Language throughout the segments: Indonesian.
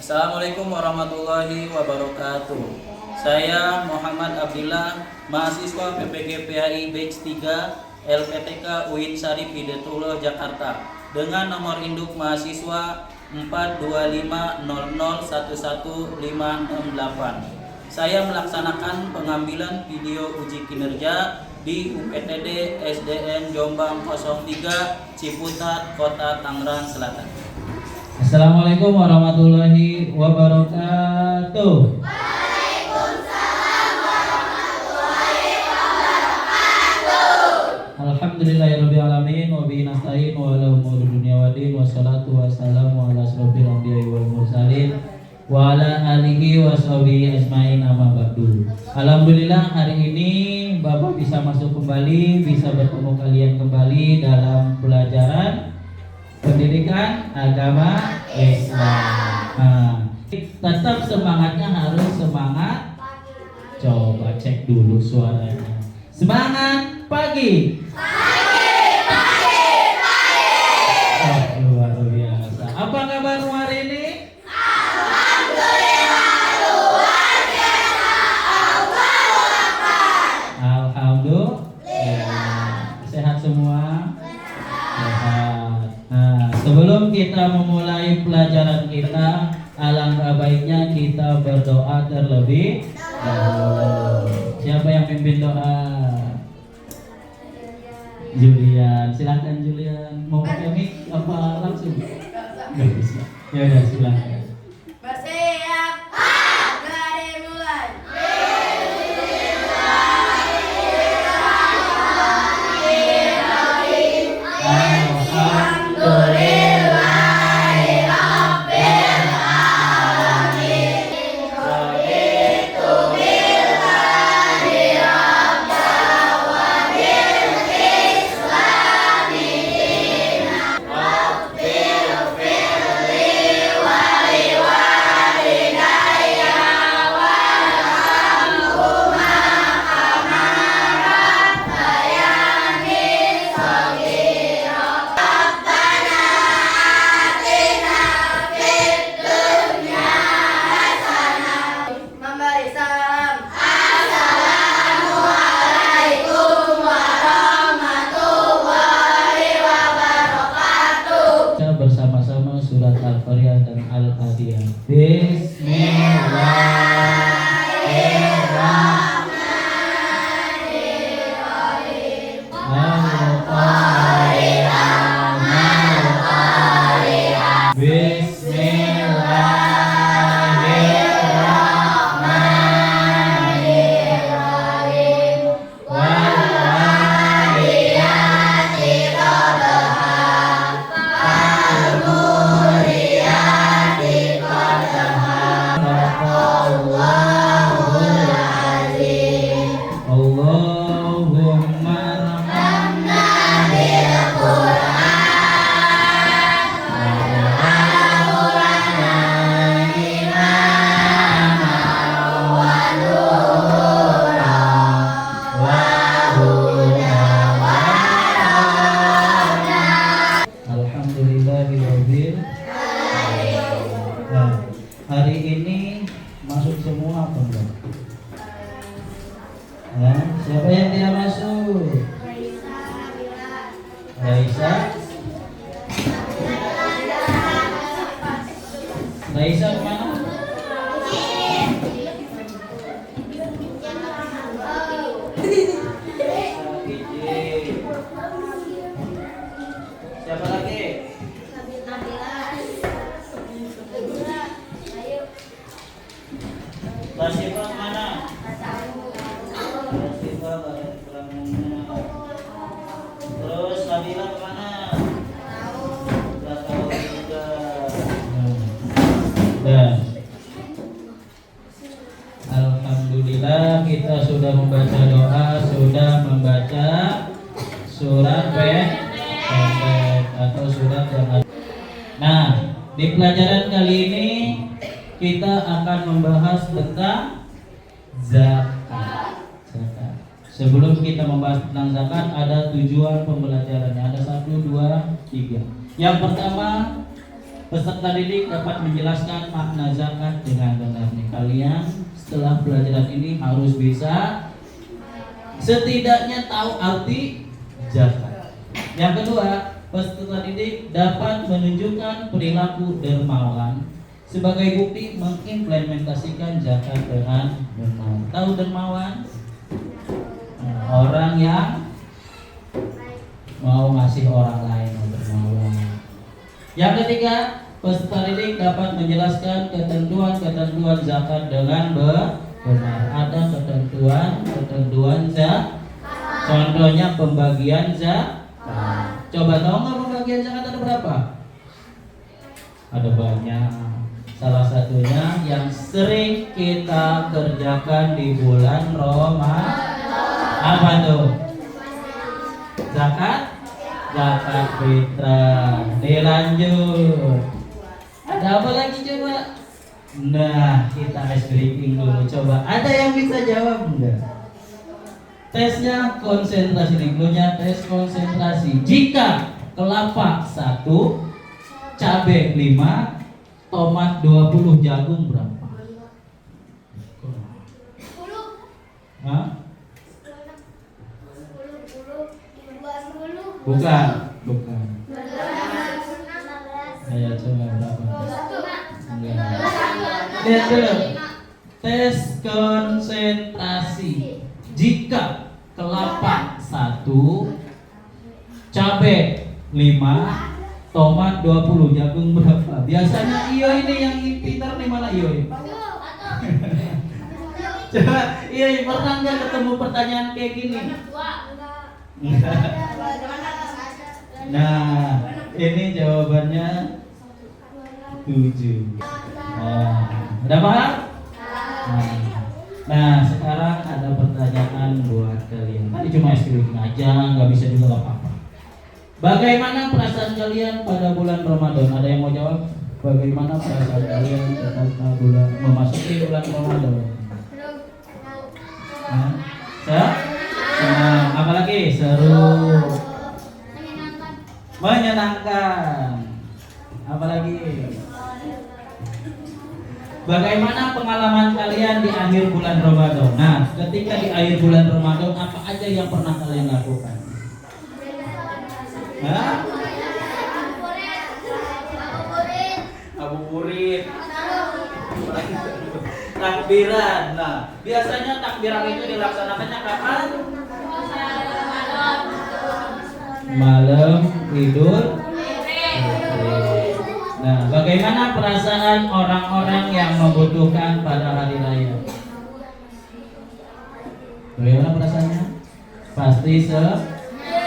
Assalamualaikum warahmatullahi wabarakatuh. Saya Muhammad Abdillah, mahasiswa PPG PAI Batch 3 LPTK UIN Syarif Hidayatullah Jakarta dengan nomor induk mahasiswa 42500111568. Saya melaksanakan pengambilan video uji kinerja di UPTD SDN Jombang 03 Ciputat, Kota Tangerang Selatan. Assalamualaikum warahmatullahi wabarakatuh. Waalaikumsalam warahmatullahi wabarakatuh. Alhamdulillahirabbil alamin wa bihi nasta'in wa ala umuri dunya waddin wassalatu wassalamu ala asrofil anbiya'i wal mursalin wa ala alihi washabihi ajmain amma ba'du. Alhamdulillah hari ini Bapak bisa masuk kembali, bisa bertemu kalian kembali dalam pelajaran pendidikan agama Islam. Tetap semangatnya harus semangat. Coba cek dulu suaranya. Semangat pagi. Oh, luar biasa. Apa kabarmu hari ini? Alhamdulillah luar biasa. Allahu Akbar. Alhamdulillah. Sehat semua? Sehat. Nah, sebelum kita memulai pelajaran kita, alangkah baiknya kita berdoa terlebih dahulu. Siapa yang pimpin doa? Julian, silakan Julian. Mau pakai mic apa langsung? Nggak bisa. Ya udah silakan. Bersiap. Dari mulai. Memberi salam. Assalamualaikum warahmatullahi wabarakatuh. Kita bersama-sama surat Al-Qariyah dan Al-Adiyah. Bismillahirrahmanirrahim. Al-Qariyah. Bismillahirrahmanirrahim. Wal-'adiyati dhabha. Fal-muriyati qadha. Sadaqallahul azim. Allahumma arhamna bil Qur'an waj'alhu lana imaman wa nuran wa hudan wa rahmah. Alhamdulillahirabbil alamin. Nah, hari ini masuk semua apa enggak? Ya, siapa yang tidak masuk? Raisa. Raisa kemana? Siapa lagi? Basifah mana? Basifah balik pulangannya. Terus Nabila kemana? Nggak tahu juga. Dan alhamdulillah kita sudah membaca doa, sudah membaca surat pendek atau surat yang ada. Nah, di pelajaran kali ini kita akan membahas tentang zakat. Sebelum kita membahas tentang zakat, ada tujuan pembelajarannya. Ada 1, 2, 3. Yang pertama, peserta didik dapat menjelaskan makna zakat dengan benar nih. Kalian setelah pelajaran ini harus bisa setidaknya tahu arti zakat. Yang kedua, peserta didik dapat menunjukkan perilaku dermawan sebagai bukti mengimplementasikan zakat dengan benar. Tahu dermawan? Nah, orang yang mau ngasih orang lain dermawan. Yang ketiga, peserta didik dapat menjelaskan ketentuan-ketentuan zakat dengan benar. Ada ketentuan zakat. Contohnya pembagian zakat. Coba tahu nggak pembagian zakat ada berapa? Ada banyak. Salah satunya yang sering kita kerjakan di bulan Ramadan. Apa tuh? Zakat fitrah. Dilanjut. Ada apa lagi coba? Nah, kita ice breaking dulu. Coba, ada yang bisa jawab enggak? Tesnya konsentrasi nih, dulunya tes konsentrasi. Jika kelapa 1, cabai 5, tomat 20, jagung berapa? Hah? Bukan. Ayo coba berapa? Enggak. Lihat dulu. Tes konsentrasi. Jika kelapa 1, cabai 5, tomat 20, jagung berapa? Biasanya Iyo ini yang pintar nih, mana Iyo? Coba Iyo pernah nggak ketemu pertanyaan kayak gini? Nah, ini jawabannya 7. Udah paham? Nah, sekarang ada pertanyaan buat kalian. Tadi cuma screening aja, nggak bisa juga apa-apa. Bagaimana perasaan kalian pada bulan Ramadan? Ada yang mau jawab? Bagaimana perasaan kalian ketika bulan memasuki bulan Ramadan? Senang. Apalagi seru. Menyenangkan. Apalagi? Bagaimana pengalaman kalian di akhir bulan Ramadan? Nah, ketika di akhir bulan Ramadan, apa aja yang pernah kalian lakukan? Ngabuburit, takbiran. Nah, biasanya takbiran itu dilaksanakannya kapan? Malam Idul Fitri. Nah, bagaimana perasaan orang-orang yang membutuhkan pada hari raya? Bagaimana perasaannya? Pasti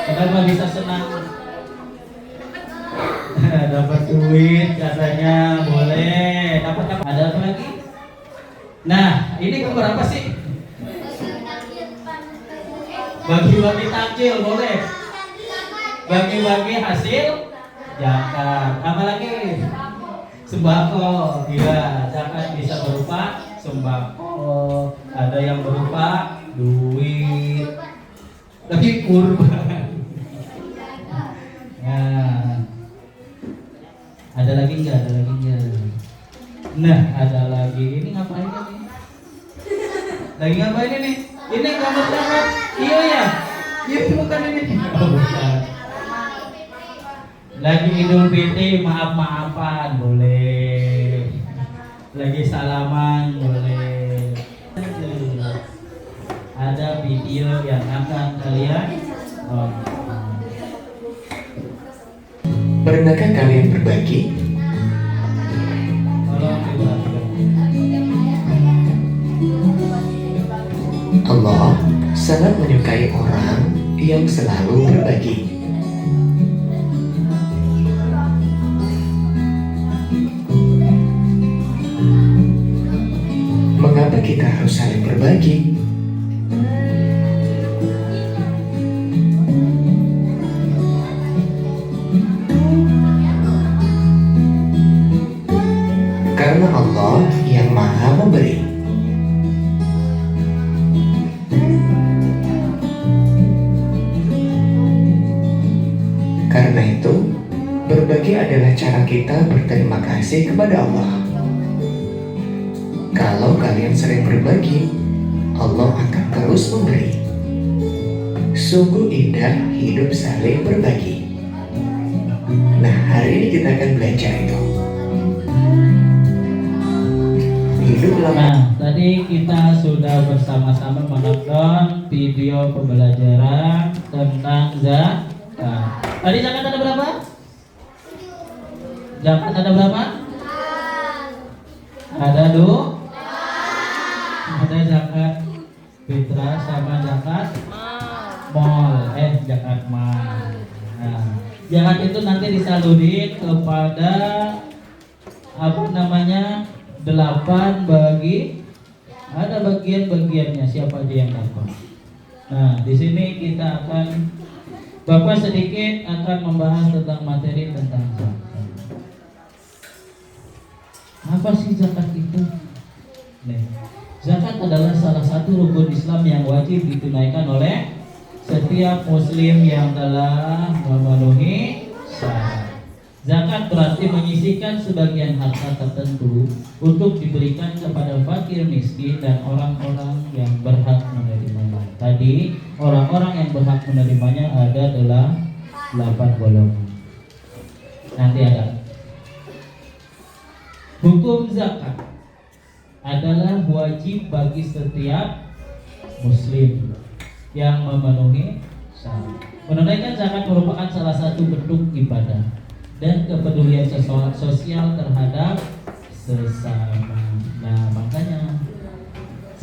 kenapa bisa senang? Dapat duit katanya, boleh. Dapat apa? Ada apa lagi? Nah, ini keberapa sih? Bagi-bagi takjil boleh. Bagi-bagi hasil zakat. Apa lagi? Sembako. Iya, zakat bisa berupa sembako. Ada yang berupa duit. Lagi kurban. Nah, ada lagi enggak? Nah, ada lagi. Ini ngapain ini? Lagi ngapain ini? Ini kamu zakat. Iya ya. Iya bukan ini. Oh, bukan. Lagi Idul Fitri, maaf-maafan boleh. Lagi salaman boleh. Ada video yang akan kalian tonton. Pernahkah kalian berbagi? Allah sangat menyukai orang yang selalu berbagi. Mengapa kita harus saling berbagi? Karena Allah yang Maha Memberi. Karena itu, Berbagi adalah cara kita berterima kasih kepada Allah. Kalau kalian sering berbagi, Allah akan terus memberi. Sungguh indah hidup saling berbagi. Nah, hari ini kita akan belajar itu. Hidup lama. Nah, tadi kita sudah bersama-sama menonton video pembelajaran tentang zakat. Tadi zakat ada berapa? Zakat ada berapa? Ada dua. Ada zakat fitrah sama zakat mal. Zakat mal. Nah, zakat itu nanti disalurin kepada namanya 8 bagi, ada bagian-bagiannya, siapa aja yang dapat. Nah, di sini kita akan, Bapak sedikit akan membahas tentang materi tentang zakat. Apa sih zakat itu? Nih, zakat adalah salah satu rukun Islam yang wajib ditunaikan oleh setiap muslim yang telah memenuhi syarat. Zakat berarti menyisihkan sebagian harta tertentu untuk diberikan kepada fakir miskin dan orang-orang yang berhak menerimanya. Tadi orang-orang yang berhak menerimanya adalah 8 golongan. Nanti ada. Hukum zakat adalah wajib bagi setiap muslim yang memenuhi syarat. Menunaikan zakat merupakan salah satu bentuk ibadah dan kepedulian sosial terhadap sesama. Nah, makanya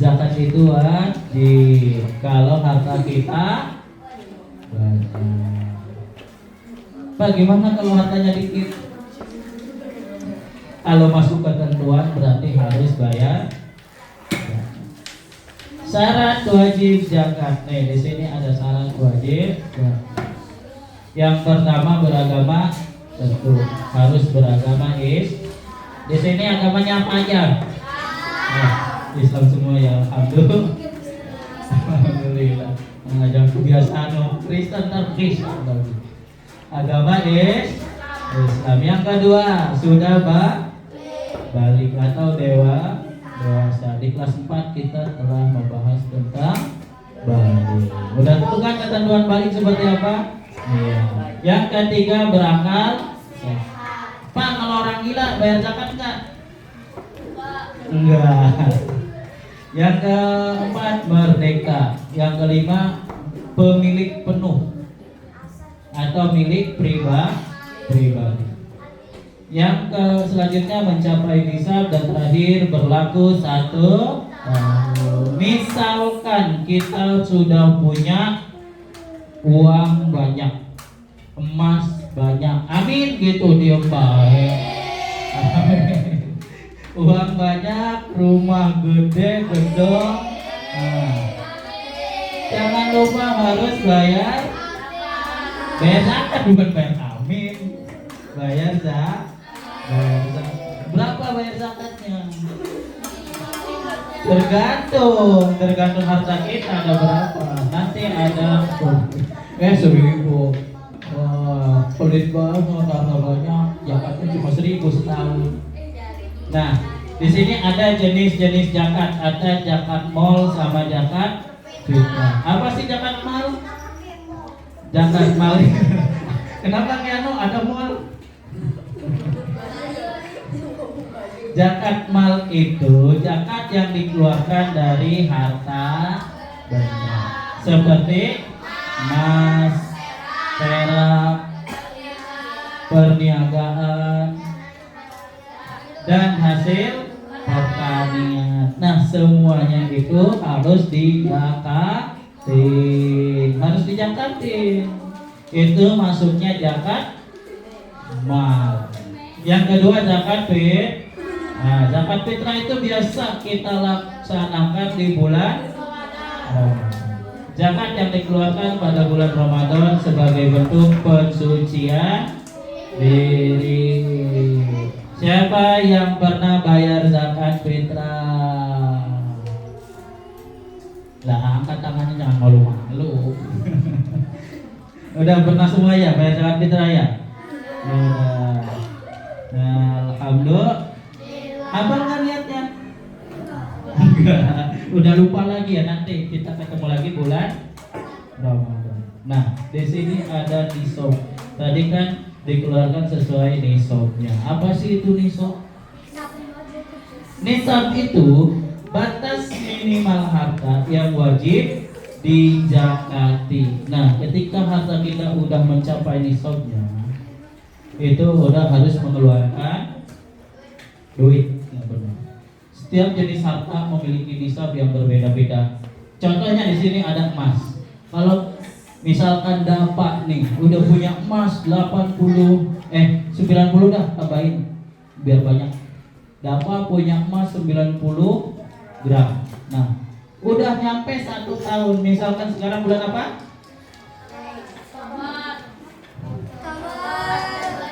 zakat itu wajib kalau harta kita banyak. Bagaimana kalau hartanya dikit? Kalau masuk ketentuan berarti harus bayar. Syarat wajib zakat. Nih, di sini ada syarat wajib zakat. Yang pertama beragama, tentu harus beragama di sini agamanya apa aja? Nah, Islam semua ya, alhamdulillah. Mengajar kebiasaan Kristen Kristen. Agama Islam. Yang kedua sudah balik atau dewasa. Di kelas 4 kita telah membahas tentang balik. Udah tahu kan ketentuan balik seperti apa? Iya. Yang ketiga berakal. Pak, kalau orang gila bayar zakat enggak? Enggak. Yang keempat merdeka. Yang kelima pemilik penuh atau milik pribadi. Yang selanjutnya mencapai nisab dan terakhir berlaku 1 tahun. Misalkan kita sudah punya uang banyak, emas banyak, amin gitu dia baik. Uang banyak, rumah gede, gedung. Nah, jangan lupa harus bayar zakat, bukan bayar amin. Bayar zakat. Berapa bayar zakatnya? Tergantung harta kita ada berapa. Nanti ada 1.000. Wah, pelit banget, harta banyak, zakatnya cuma 1.000 setahun. Nah, di sini ada jenis-jenis zakat, ada zakat mal sama zakat fitrah. Apa sih zakat mal? Zakat mal. Kenapa Kiano ada mal? Zakat mal itu zakat yang dikeluarkan dari harta benda seperti emas, perak, perniagaan, dan hasil pertanian. Nah, semuanya itu harus dijakatin. Itu masuknya zakat mal. Yang kedua zakat fitrah. Nah, zakat fitrah itu biasa kita laksanakan di bulan Ramadan. Zakat yang dikeluarkan pada bulan Ramadan sebagai bentuk pensucian diri. Siapa yang pernah bayar zakat fitrah? Lah, angkat tangannya, jangan malu-malu. Udah pernah semua ya bayar zakat fitrah ya? Udah. Nah, alhamdulillah. Abang nggak lihatnya? Enggak. Udah lupa lagi ya, nanti kita ketemu lagi bulan Ramadan. Nah, di sini ada nisab. Tadi kan dikeluarkan sesuai nisabnya. Apa sih itu nisab? Nisab itu batas minimal harta yang wajib dizakati. Nah, ketika harta kita udah mencapai nisabnya, itu udah harus mengeluarkan duit. Ya, benar. Setiap jenis harta memiliki nisab yang berbeda-beda. Contohnya di sini ada emas. Kalau misalkan dapat nih, udah punya emas 90 dah, tambahin biar banyak. Dapat punya emas 90 gram. Nah, udah nyampe 1 tahun. Misalkan sekarang bulan apa?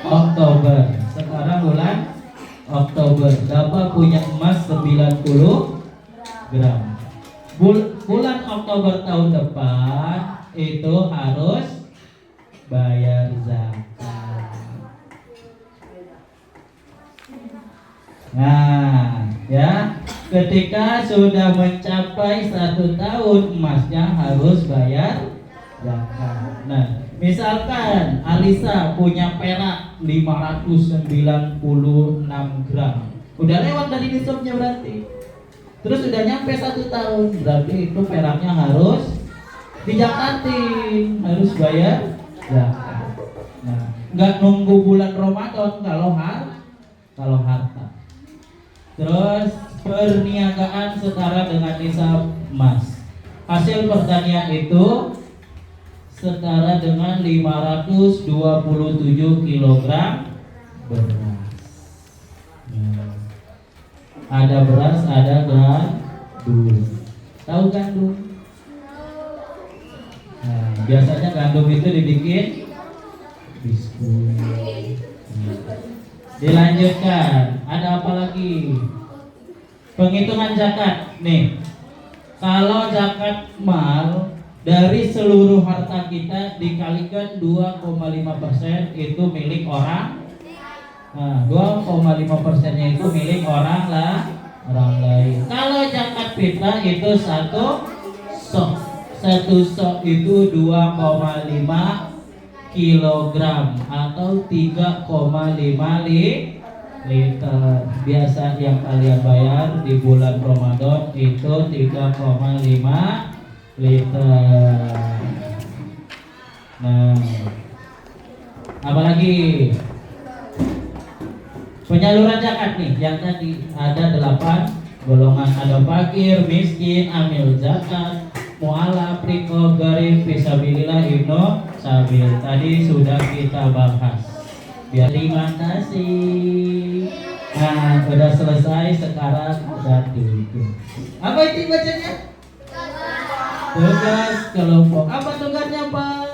Oktober. Sekarang bulan Oktober. Dapat punya emas 90 gram. Bulan Oktober tahun depan itu harus bayar zakat. Nah, ya, ketika sudah mencapai 1 tahun emasnya harus bayar zakat. Nah, misalkan Alisa punya perak 596 gram. Udah lewat dari nisabnya berarti. Terus udah nyampe 1 tahun, berarti itu peraknya harus dijakatin, harus bayar zakat. Nah, nggak nunggu bulan Ramadan kalau harta. Terus perniagaan setara dengan nisab emas. Hasil pertanian itu setara dengan 527 kg beras. Ada beras, ada gandum. Tahu gandum? Nah, biasanya gandum itu dibikin biskuit. Dilanjutkan, ada apa lagi? Penghitungan zakat. Nih, kalau zakat mal dari seluruh harta kita dikalikan 2,5% itu milik orang. Nah, 2,5%-nya itu milik orang lain. Kalau zakat fitrah itu 1 sok. 1 sok itu 2,5 kilogram atau 3,5 liter. Biasa yang kalian bayar di bulan Ramadan itu 3,5 liter. Nah, apalagi penyaluran zakat nih, yang tadi ada 8 golongan. Ada fakir, miskin, amil zakat, mu'alaf, riqab, gharib, fisabilillah, ibnu sabil. Tadi sudah kita bahas. Biar terima kasih. Nah, sudah selesai, sekarang udah tutup. Apa itu bacanya? Tugas kelompok. Apa tugasnya, Pak?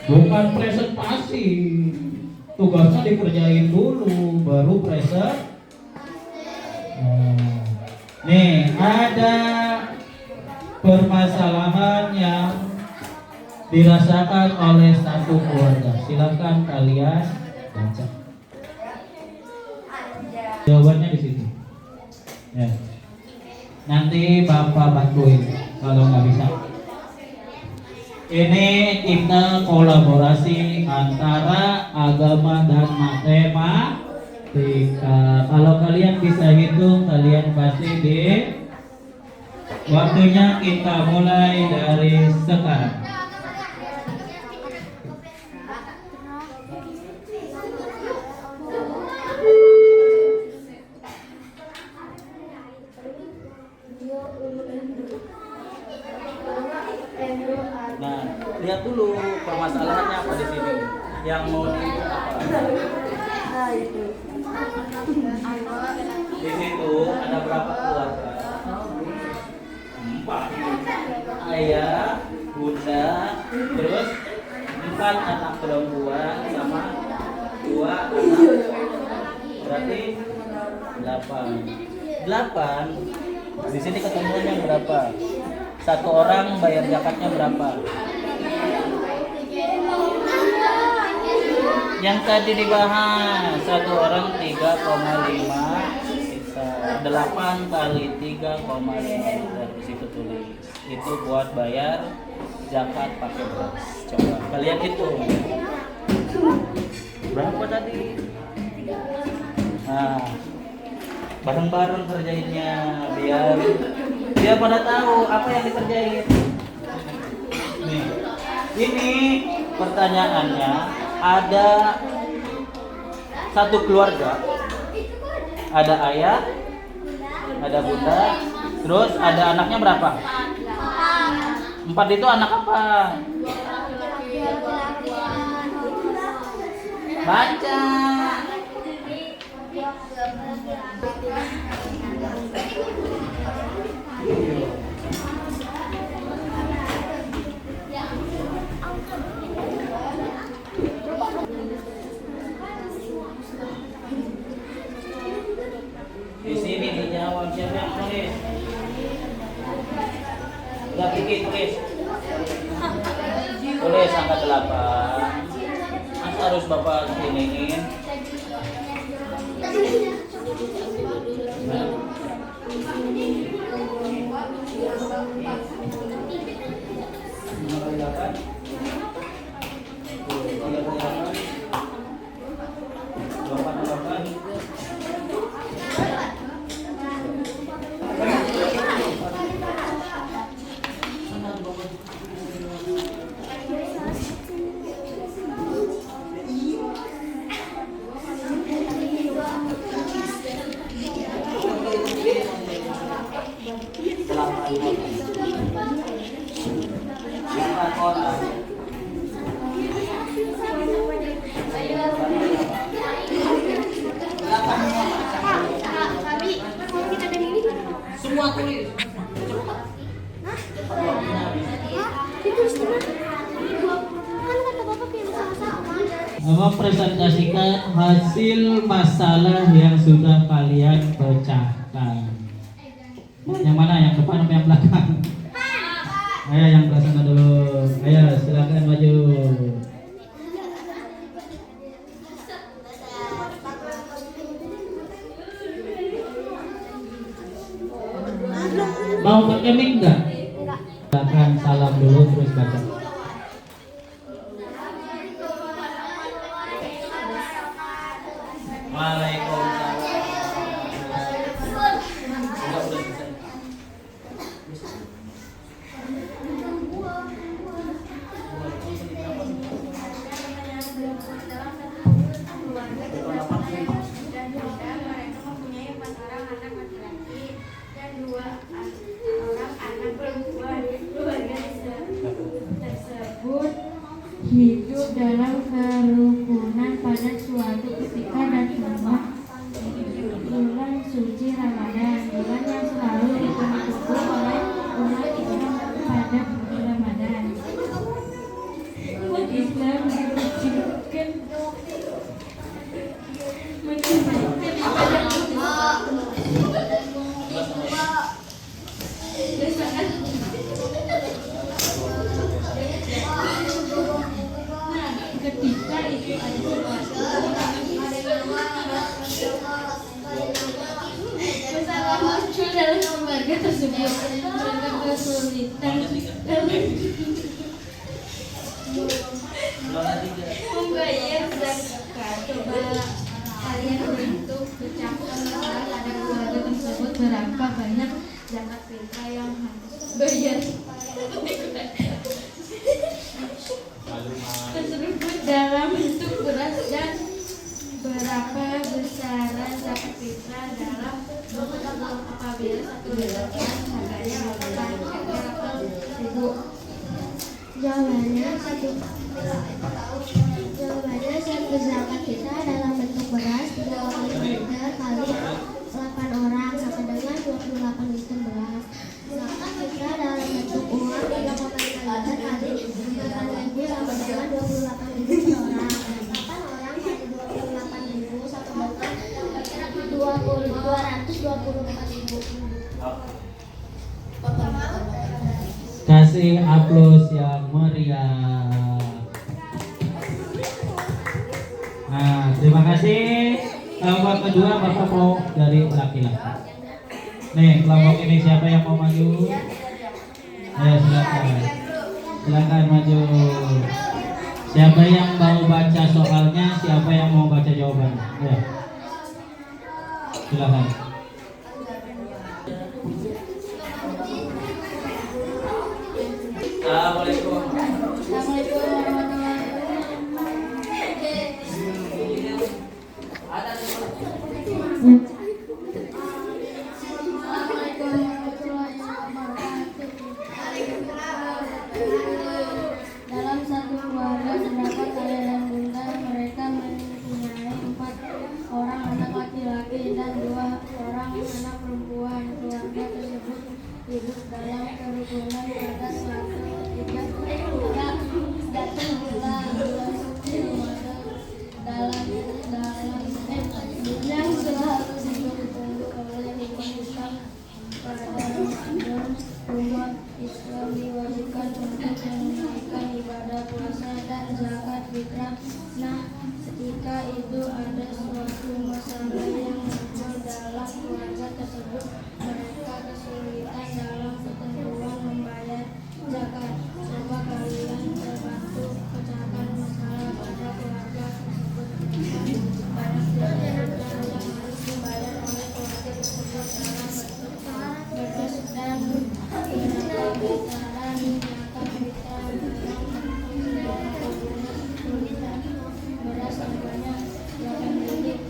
Bukan presentasi. Tugasnya dikerjain dulu, baru presentasi. Nih, ada permasalahan yang dirasakan oleh satu keluarga. Silakan kalian baca. Jawabannya di situ. Ya. Nanti Bapak bantuin kalau nggak bisa. Ini kita kolaborasi antara agama dan matematika. Kalau kalian bisa hitung, kalian pasti di waktunya kita mulai dari sekarang. Nah, lihat dulu permasalahannya apa di sini. Yang mau dihitung apa? Di situ ada berapa keluarga? 4. Ayah, bunda, terus 4 anak perempuan sama 2 anak. Berarti 8. Di sini ketemuannya berapa? 1 orang bayar zakatnya berapa? Yang tadi dibahas, satu orang 3,5, sisa 8 kali 3,5 liter di situ tulis. Itu buat bayar zakat pakai beras. Coba kalian hitung. Berapa tadi? Nah, bareng-bareng kerjainnya biar pada tahu apa yang dikerjain. Nih, ini pertanyaannya, ada satu keluarga, ada ayah, ada bunda, terus ada anaknya berapa? 4 itu anak apa? Baca. Di sini dijawab, siapa yang tulis? Udah tulis. Tulis angka 8. Mas harus Bapak iniin. Semua tulis. Mempresentasikan hasil masalah yang sudah kalian pecahkan. Yang mana? Yang depan atau yang belakang? Ayo yang belakang dulu. Ayo silakan maju. Mau pakai mic enggak? Silakan salam dulu terus baca. Hidup dalam kerukunan pada suatu ketika dan semua bulan suci Ramadan, bulan yang selalu ditunggu oleh umat Islam pada bulan Ramadan. Islam diwajibkan ketika itu ada masalah muncul dalam keluarga tersebut, mereka kesulitan membayar zakat. Coba kalian untuk ucapkan pada keluarga tersebut berapa banyak zakat fitrah yang harus bayar tersebut dalam bentuk beras, dan berapa besaran zakat fitrah dalam bentuk uang apabila 1 liter harganya 8.000. Jawabannya satu zakat fitrah dalam bentuk beras 30 liter kali 8 orang sama dengan 28 liter beras. Zakat fitrah dalam bentuk uang 3,5 liter kali 8.000 sama dengan 28 ribu per orang. 8 orang kali 28 ribu sama dengan 224 ribu. Kasih aplaus yang meriah. Terima kasih. Kelompok kedua Bapak mau dari laki-laki. Nih, kelompok ini siapa yang mau maju? Ayo silakan. Silakan maju. Siapa yang mau baca soalnya? Siapa yang mau baca jawabannya? Ya. Silakan. Assalamualaikum. Assalamualaikum warahmatullahi Dalam satu keluarga terdapat ayah dan bunda. Mereka mempunyai 4 orang anak laki-laki dan 2 orang anak perempuan. Keluarga tersebut hidup dalam kerukunan pada suatu ketika datang bulan suci Ramadan yang selalu ditunggu oleh umat Islam. Pada Ramadan, umat Islam diwajibkan untuk menunaikan ibadah puasa dan zakat fitrah. Nah, ketika itu ada suatu masalah yang muncul dalam keluarga tersebut. Mereka kesulitan dalam ketentuan membayar zakat. Coba kalian terbantu pecahkan masalah pada keluarga tersebut. Banyak zakat yang harus dibayar oleh keluarga tersebut dalam bentuk beras dan zakat fitrah beras harganya 8 ringgit.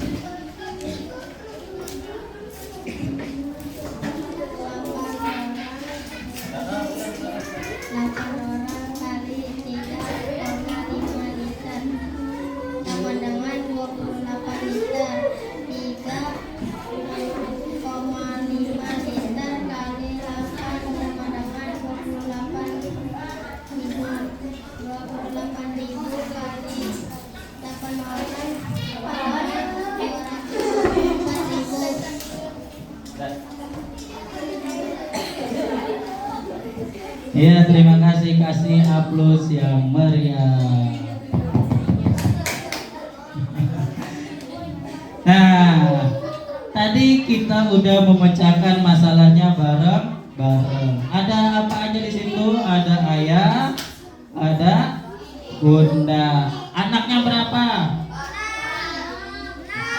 8 orang kali 3,5 liter sama dengan 28 liter. 3,5 liter kali 8 sama dengan 28.000 kali 8 orang 224.000. Ya, terima kasih, kasih aplaus yang meriah. Nah, tadi kita udah memecahkan masalahnya bareng-bareng. Ada apa aja di situ? Ada ayah, ada bunda. Anaknya berapa?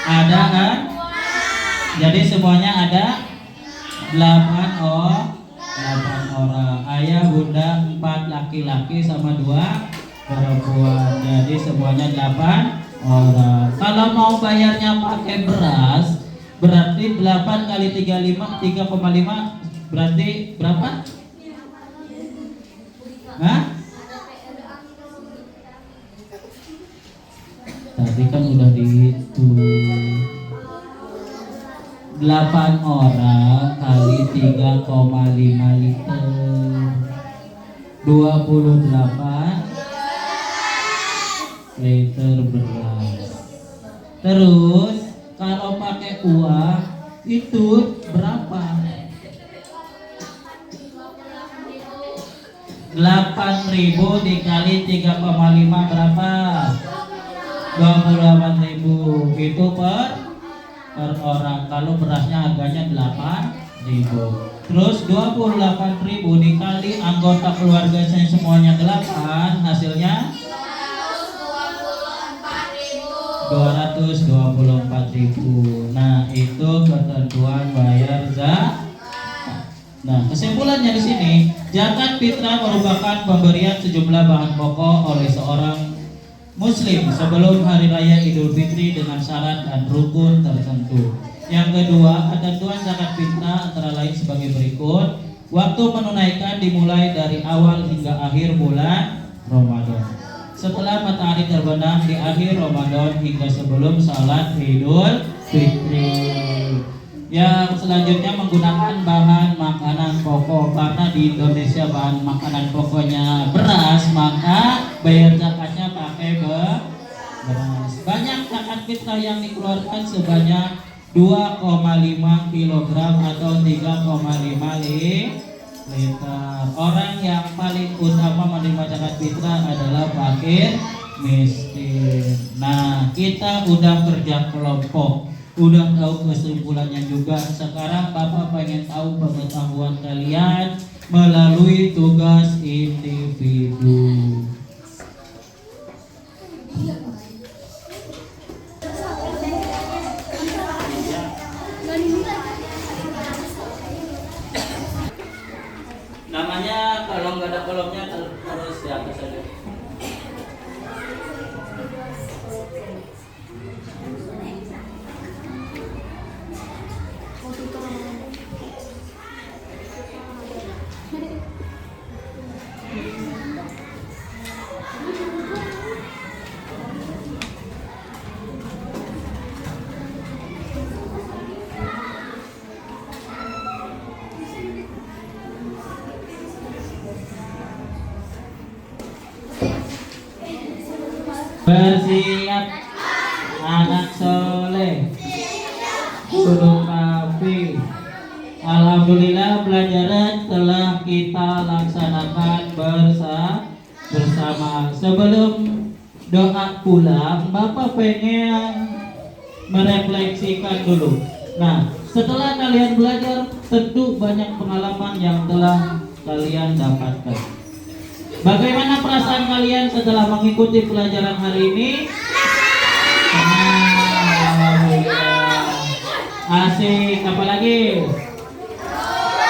Ada kan? Jadi semuanya ada 8 orang. Ayah, bunda, 4 laki-laki sama 2 perempuan. Jadi semuanya 8 orang. Kalau mau bayarnya pakai beras, berarti 8 kali 3,5 berarti berapa? Hah? Tadi kan udah dihitung. 8 orang kali 3,5 liter 28 liter beras. Terus kalau pakai uang itu berapa? 8.000 dikali 3,5 berapa? 28.000. Itu per orang. Kalau berasnya harganya 8.000. Terus 28.000 dikali anggota keluarganya semuanya 8, hasilnya 224.000. Nah, itu ketentuan bayar zakat. Nah, kesimpulannya di sini, zakat fitrah merupakan pemberian sejumlah bahan pokok oleh seorang Muslim sebelum hari raya Idul Fitri dengan syarat dan rukun tertentu. Yang kedua, ketentuan zakat fitrah antara lain sebagai berikut. Waktu menunaikan dimulai dari awal hingga akhir bulan Ramadan. Setelah matahari terbenam di akhir Ramadan hingga sebelum salat Idul Fitri. Yang selanjutnya menggunakan bahan makanan pokok. Karena di Indonesia bahan makanan pokoknya beras, maka bayar zakatnya pakai beras. Banyak zakat fitrah yang dikeluarkan sebanyak 2,5 kg atau 3,5 liter. Orang yang paling utama menerima zakat fitrah adalah fakir miskin. Nah, kita udah kerja kelompok, udah tahu kesimpulannya juga. Sekarang Bapak pengen tahu pengetahuan kalian melalui tugas individu. Namanya kalau nggak ada kolomnya terus di atas saja. Bersiap anak soleh, sudut kafi. Alhamdulillah pelajaran telah kita laksanakan bersama. Sebelum doa pulang, Bapak pengen merefleksikan dulu. Nah, setelah kalian belajar, tentu banyak pengalaman yang telah kalian dapatkan. Bagaimana perasaan kalian setelah mengikuti pelajaran hari ini? Alhamdulillah. Asik, apa lagi?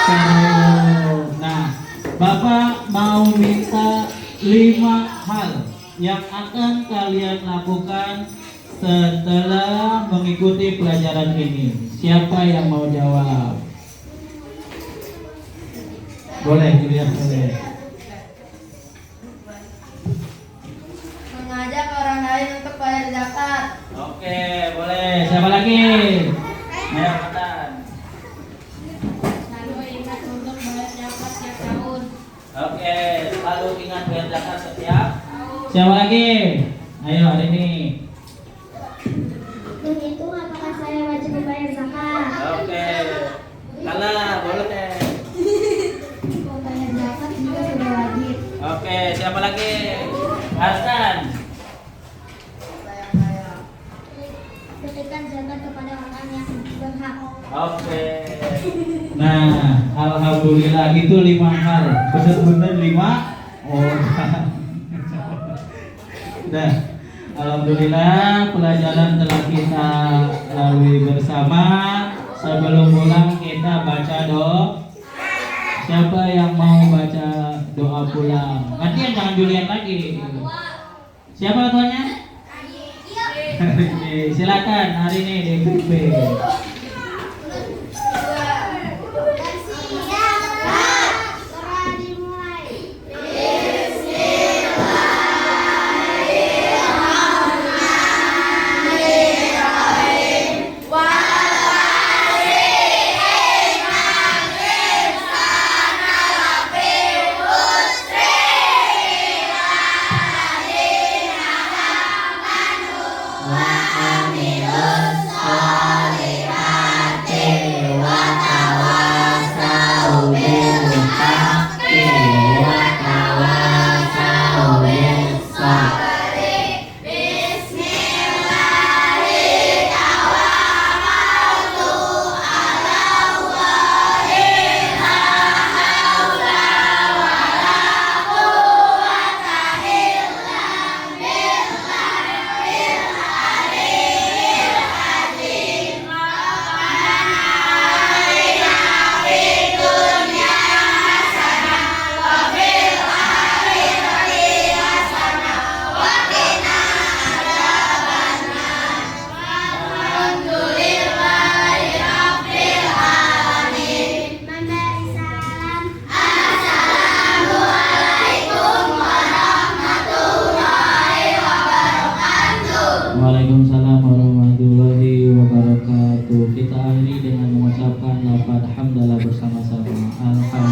Seru. Nah, Bapak mau minta 5 hal yang akan kalian lakukan setelah mengikuti pelajaran ini. Siapa yang mau jawab? Boleh dilihat, boleh. Mengajak orang lain untuk bayar zakat. Oke, boleh. Siapa lagi? Ayo, Matan. Selalu ingat untuk bayar zakat setiap tahun. Oke, selalu ingat bayar zakat setiap. Siapa lagi? Ayo, hari ini. Menghitung apakah saya wajib membayar zakat. Oke, kalah boleh. Membayar zakat juga sudah wajib. Oke, siapa lagi? Hasan. Berikan zakat kepada orang yang berhak. Oke. Nah, alhamdulillah itu 5 hal. Benar-benar 5. Oh. Nah, alhamdulillah pelajaran telah kita lalui bersama. Sebelum pulang kita baca doa. Siapa yang mau baca doa pulang? Nanti yang jangan Julian lagi. Siapa tuanya? Silakan hari ini DPP. Waalaikumsalam warahmatullahi wabarakatuh. Kita akhiri dengan mengucapkan lafaz hamdalah bersama-sama. Alhamdulillah.